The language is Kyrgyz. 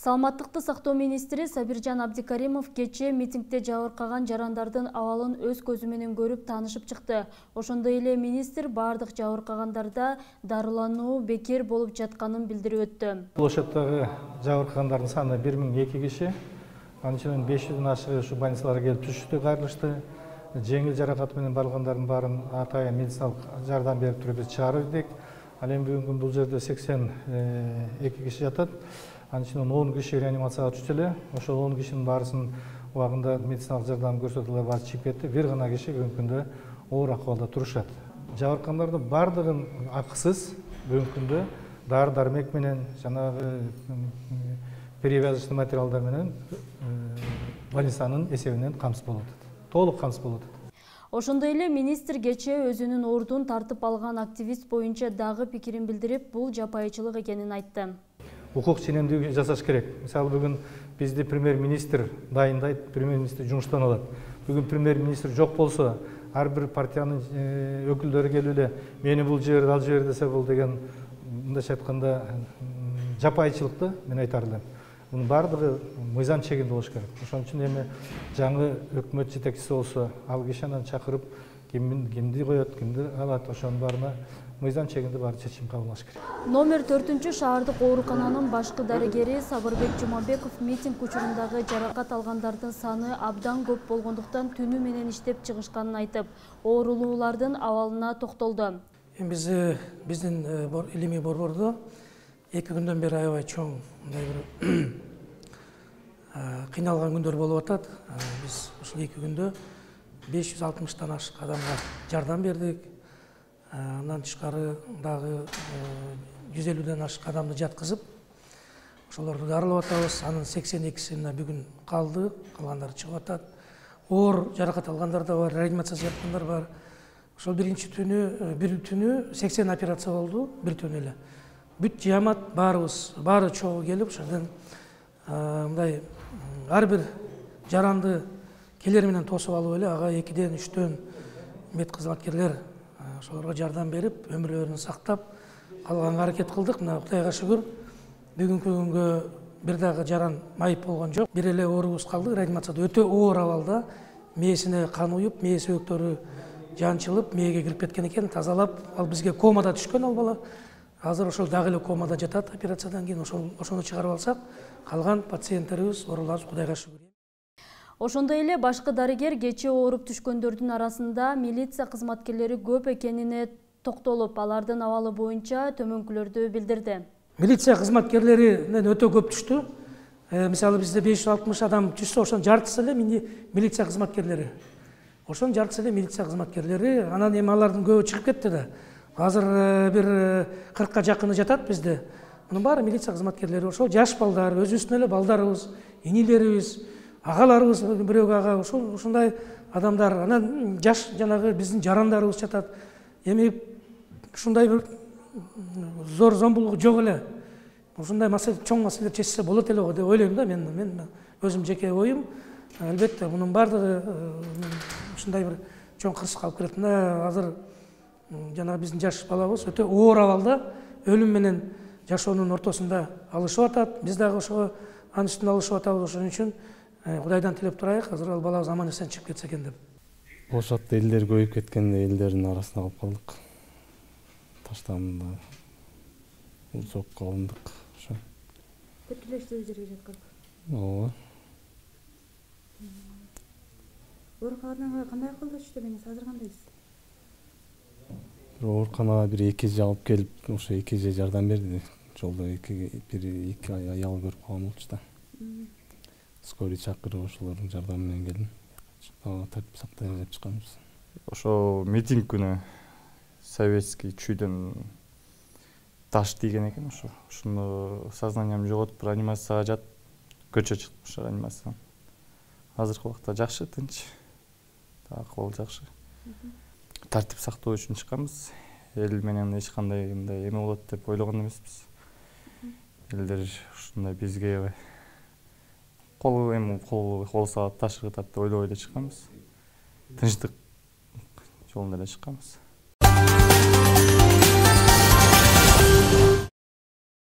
Саламаттыкты сактоо министри Сабиржан Абдикаримов кече митингде жабыркаган жарандардын абалын өз көзү менен көрүп таанышып чыкты. Ошондой эле министр бардык жабыркагандарда дарылануу бекер болуп жатканын билдирип өттү. Ошондогу жабыркагандардын саны 1002 киши. Анын ичинен 500дөн ашыгы ушу больницаларга келип түшүштү, кайрылышты. Жеңил жаракат менен баргандардын баарын атайын медициналык жардам берип туруп биз чыгарып идик. Ал эми бүгүнкү күндө бул жерде 82 киши жатат. Анын ичинен 10 киши реанимацияга түштү эле. Ошол 10 кишинин баарысын убагында медициналык жардам көрсөтүлө баары чыгып кетти. Бир гана киши бүгүнкү күндө оор акыбалда турушат. Жабыркагандардын бардыгын акысыз бүгүнкү күндө дары-дармек менен жанагы перевязочный материалдар менен больницанын эсебинен камсыз болуп атат. Толук камсыз болуп атат. Ошондой эле министр кече өзүнүн ордун тартып алган активист боюнча дагы пикирин билдирип, бул жапайычылык экенин айтты. Укук ченемдүүлүгү жасаш керек. Мисалы бүгүн бизди премьер-министр дайындайт, премьер-министр жумуштан алат. Бүгүн премьер-министр жок болсо, ар бир партиянын өкүлдөрү келип эле мени бул жерде, ал жерде десе бул деген мындайча айтканда жапайычылыкты мен айтар элем. Bunun бардыгы мыйзам чегинде болуш керек. Ошон үчүн эми жаңы өкмөт жетекчиси болсо, ал киши анан чакырып, кимди коет, кимди алат, ошонун баарына мыйзам чегинде баары чечим кабылдаш керек. Номер 4 шаардык оорукананын башкы дарыгери Сабырбек Жумабеков митинг учурундагы жаракат алгандардын саны абдан көп болгондуктан түнү менен иштеп чыгышканын айтып, оорулуулардын абалына токтолду. Биздин илимий борбордо 2 күндөн бери аябай чоң кыйналган күндөр болуп атат. Биз ушул 2 күндө 560тан ашык адамга жардам бердик. Андан тышкары дагы 150ден ашык адамды жаткызып, ошолорду дарылап атабыз. Анын 82сине бүгүн калды, калгандары чыгып атат. Оор жаракат алгандар да бар, реанимацияда жаткандар бар. Ошол бир түнү 80 операция болду, бир түнү эле. Бүт жамат баары чогуу келип, ошондон мындай ар бир жаранды келер менен тосуп алып эле, ага 2ден 3дөн мед кызматкерлер ошолорго жардам берип, өмүрлөрүн сактап калганга аракет кылдык. Мына Кудайга шүгүр, бүгүнкү күнгө бир дагы жаран майып болгон жок. Бир эле оорубуз калды, реанимацияда өтө оор абалда, мээсине кан уюп, мээ сөөктөрү жанчылып, мээге кирип кеткен экен, тазалап, ал бизге комада түшкөн ал бала. Азыр ошол дагы эле комада жатат операциядан кийин. Ошону чыгарып алсак, калган пациенттерибиз, ооруларыбыз Кудайга шүгүр. Ошондой эле башкы дарыгер кече ооруп түшкөндөрдүн арасында милиция кызматкерлери көп экенине токтолуп, алардын абалы боюнча төмөнкүлөрдү билдирди. Милиция кызматкерлеринен өтө көп түштү. Мисалы бизде 560 адам түшсө, ошонун жартысы эле милиция кызматкерлери. Ошонун жартысы эле милиция кызматкерлери. Анан эми алардын көбү чыгып кетти да. Азыр бир 40ка жакыны жатат бизде. Мунун баары милиция кызматкерлери. Ошол жаш балдар, өзүбүздүн эле балдарыбыз, инилерибиз, агаларыбыз, бирөө ага, ушундай адамдар. Анан жаш жанагы биздин жарандарыбыз жатат. Эми ушундай бир зор зомбулук жок эле. Ушундай чоң маселе чечсе болот эле го деп ойлойм да. Мен өзүм жеке оюм. Албетте мунун баардыгы ушундай бир чоң кырсыкка алып келет. Азыр жанагы биздин жаш балабыз өтө оор абалда, өлүм менен жашоонун ортосунда алышып атат. Биз дагы ошого анын үстүнө алышып атабыз. Ошон үчүн Кудайдан тилеп турайык, азыр ал балабыз аман эсен чыгып кетсе экен деп. Ошатта элдер көбөйүп кеткенде элдердин арасына калып калдык. Таштамында узокко алындык. Ошо. Тепкилештүү жерге жаткан. Ооба. Ооруканага кандай акылда түштүңүз? Азыр кандайсыз? Ооруканага бир 2 же алып келип, ошо 2 же жардам берди. Жолдо 2 аял көрүп калган болчу да. Скорый чакырып, ошолордун жардамы менен келдим. Тартип сактай деп чыкканбыз. Ошо митинг күнү советский чүйдөн таш тийген экен, ошону сознанием жоготуп, реанимацияга жатып, көчө чыктым ошо реанимациядан. Азыркы убакта жакшы, тынч. Акыбал жакшы. Тартип сактоо үчүн чыкканбыз. Эл менен эч кандай мындай эме болот деп ойлогон эмеспиз. Элдер ушундай бизге кол салат, таш кытат деп ойлобой эле чыкканбыз. Тынчтык жолунда эле чыкканбыз.